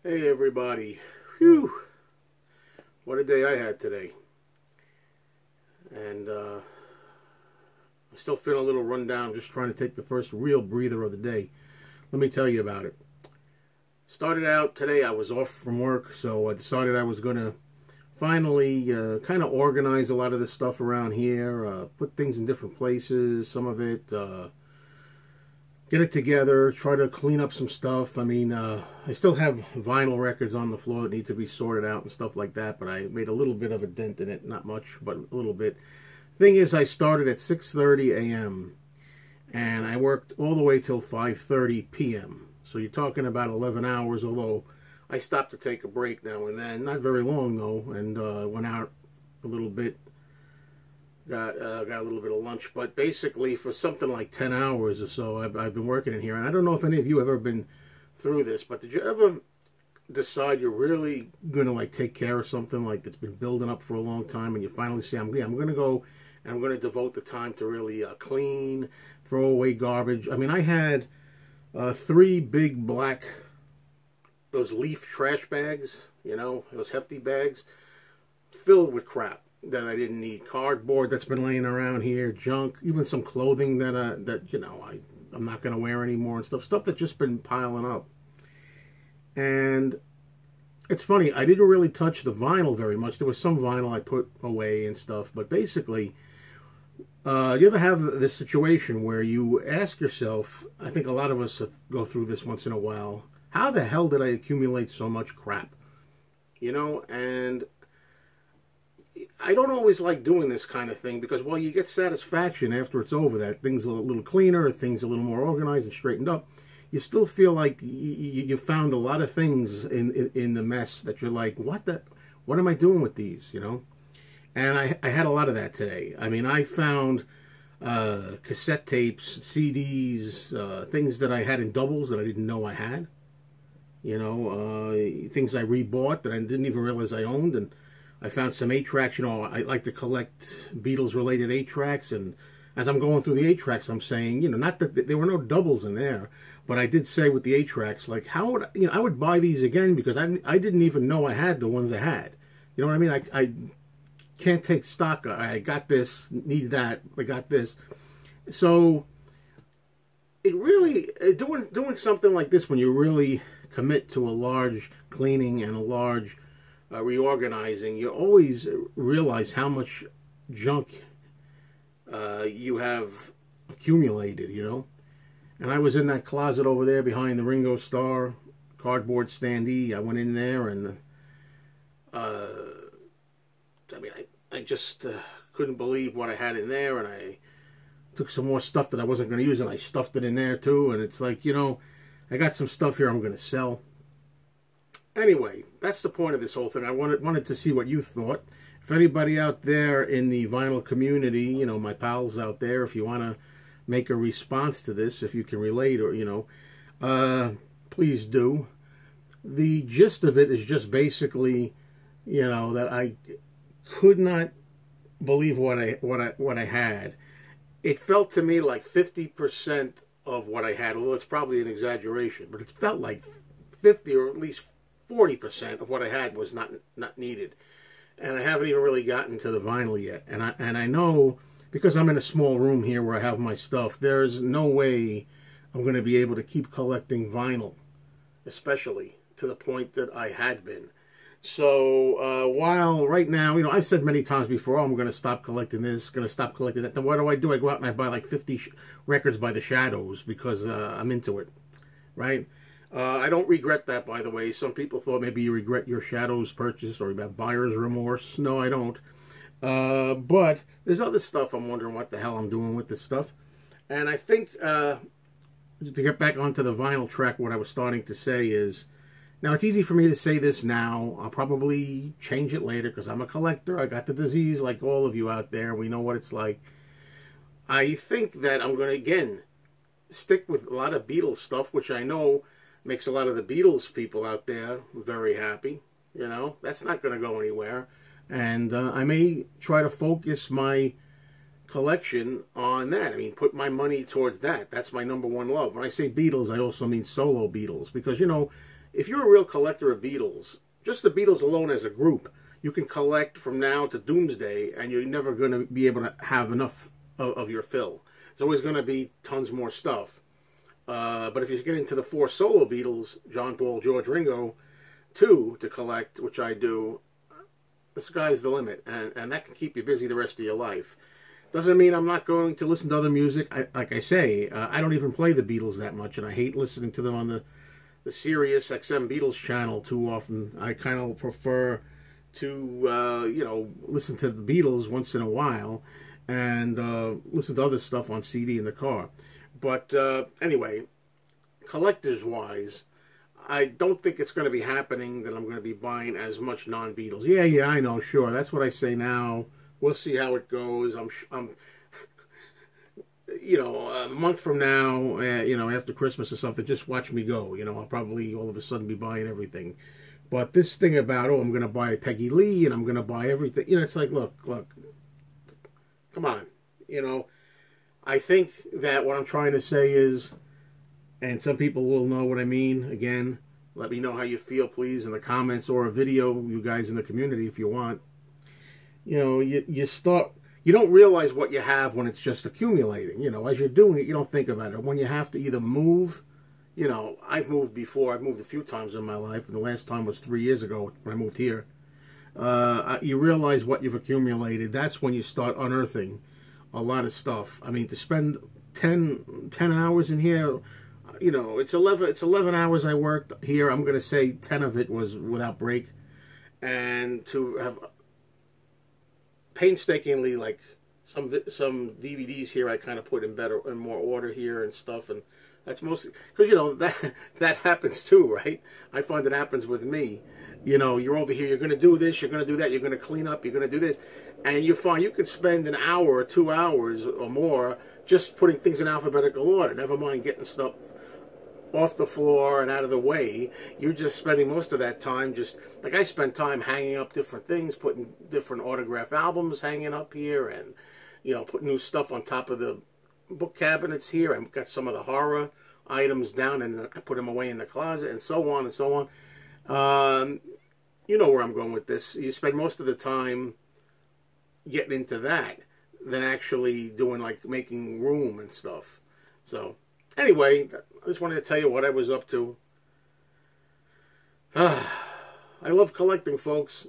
Hey everybody. Whew. What a day I had today. And I'm still feeling a little run down. I'm just trying to take the first real breather of the day. Let me tell you about it. Started out today, I was off from work, so I decided I was going to finally kind of organize a lot of the stuff around here, put things in different places, some of it, get it together, try to clean up some stuff. I mean, I still have vinyl records on the floor that need to be sorted out and stuff like that, but I made a little bit of a dent in it. Not much, but a little bit. Thing is, I started at 6:30 a.m. and I worked all the way till 5:30 p.m. So you're talking about 11 hours, although I stopped to take a break now and then. Not very long, though, and went out a little bit. Got a little bit of lunch, but basically for something like 10 hours or so, I've been working in here. And I don't know if any of you have ever been through this, but did you ever decide you're really going to like take care of something like that's been building up for a long time, and you finally say, I'm going to go and I'm going to devote the time to really clean, throw away garbage. I mean, I had 3 big black, those leaf trash bags, you know, those hefty bags, filled with crap that I didn't need. Cardboard that's been laying around here, junk, even some clothing that you know I'm not going to wear anymore and stuff that just been piling up. And it's funny, I didn't really touch the vinyl very much. There was some vinyl I put away and stuff, but basically, you ever have this situation where you ask yourself, I think a lot of us go through this once in a while, how the hell did I accumulate so much crap? You know, and I don't always like doing this kind of thing because, well, you get satisfaction after it's over, that things are a little cleaner, things are a little more organized and straightened up. You still feel like you found a lot of things in the mess that you're like, what am I doing with these, you know? And I had a lot of that today. I mean, I found cassette tapes, CDs, things that I had in doubles that I didn't know I had. You know, things I rebought that I didn't even realize I owned. And I found some 8-tracks. You know, I like to collect Beatles-related 8-tracks, and as I'm going through the 8-tracks, I'm saying, you know, not that there were no doubles in there, but I did say with the 8-tracks, like, how would, you know, I would buy these again because I didn't even know I had the ones I had. You know what I mean? I can't take stock. I got this, need that, I got this. So it really, doing something like this when you really commit to a large cleaning and a large reorganizing, you always realize how much junk you have accumulated, you know. And I was in that closet over there behind the Ringo Starr cardboard standee. I went in there and I mean, I just couldn't believe what I had in there, and I took some more stuff that I wasn't going to use and I stuffed it in there too. And it's like, you know, I got some stuff here I'm going to sell. Anyway, that's the point of this whole thing. I wanted to see what you thought. If anybody out there in the vinyl community, you know, my pals out there, if you want to make a response to this, if you can relate, or, you know, please do. The gist of it is just basically, you know, that I could not believe what I had. It felt to me like 50% of what I had, although it's probably an exaggeration, but it felt like 50 or at least 40% of what I had was not needed. And I haven't even really gotten to the vinyl yet. And I know, because I'm in a small room here where I have my stuff, there's no way I'm going to be able to keep collecting vinyl, especially to the point that I had been. So while right now, you know, I've said many times before, oh, I'm going to stop collecting this, going to stop collecting that. Then what do? I go out and I buy like 50 records by the Shadows because I'm into it, right? I don't regret that, by the way. Some people thought maybe you regret your Shadows purchase or you have buyer's remorse. No, I don't. But there's other stuff I'm wondering what the hell I'm doing with this stuff. And I think, to get back onto the vinyl track, what I was starting to say is, now it's easy for me to say this now. I'll probably change it later because I'm a collector. I got the disease like all of you out there. We know what it's like. I think that I'm going to, again, stick with a lot of Beatles stuff, which I know makes a lot of the Beatles people out there very happy. You know, that's not going to go anywhere. And I may try to focus my collection on that. I mean, put my money towards that. That's my #1 love. When I say Beatles, I also mean solo Beatles. Because, you know, if you're a real collector of Beatles, just the Beatles alone as a group, you can collect from now to doomsday, and you're never going to be able to have enough of your fill. There's always going to be tons more stuff. But if you get into the 4 solo Beatles, John, Paul, George, Ringo, 2 to collect, which I do, the sky's the limit, and that can keep you busy the rest of your life. Doesn't mean I'm not going to listen to other music. Like I say, I don't even play the Beatles that much, and I hate listening to them on the Sirius XM Beatles channel too often. I kind of prefer to, listen to the Beatles once in a while, and listen to other stuff on CD in the car. But anyway, collectors-wise, I don't think it's going to be happening that I'm going to be buying as much non-Beatles. Yeah, I know, sure. That's what I say now. We'll see how it goes. I'm a month from now, after Christmas or something, just watch me go. I'll probably all of a sudden be buying everything. But this thing about, I'm going to buy Peggy Lee and I'm going to buy everything. It's like, look, come on. I think that what I'm trying to say is, and some people will know what I mean. Again, let me know how you feel, please, in the comments or a video, you guys in the community, if you want. You don't realize what you have when it's just accumulating. As you're doing it, you don't think about it. When you have to either move, I've moved before. I've moved a few times in my life, and the last time was 3 years ago when I moved here. You realize what you've accumulated. That's when you start unearthing a lot of stuff. I mean, to spend 10 hours in here, it's 11 hours I worked here. I'm going to say 10 of it was without break. And to have painstakingly, like some DVDs here, I kind of put in more order here and stuff, and that's mostly because that happens too, right? I find it happens with me. You're over here, you're going to do this, you're going to do that, you're going to clean up, you're going to do this, and you find you could spend an hour or 2 hours or more just putting things in alphabetical order. Never mind getting stuff off the floor and out of the way. You're just spending most of that time just, like I spend time hanging up different things, putting different autograph albums hanging up here, and, putting new stuff on top of the book cabinets here. I've got some of the horror items down, and I put them away in the closet, and so on and so on. You know where I'm going with this. You spend most of the time getting into that than actually doing, like, making room and stuff. So, anyway, I just wanted to tell you what I was up to. I love collecting, folks.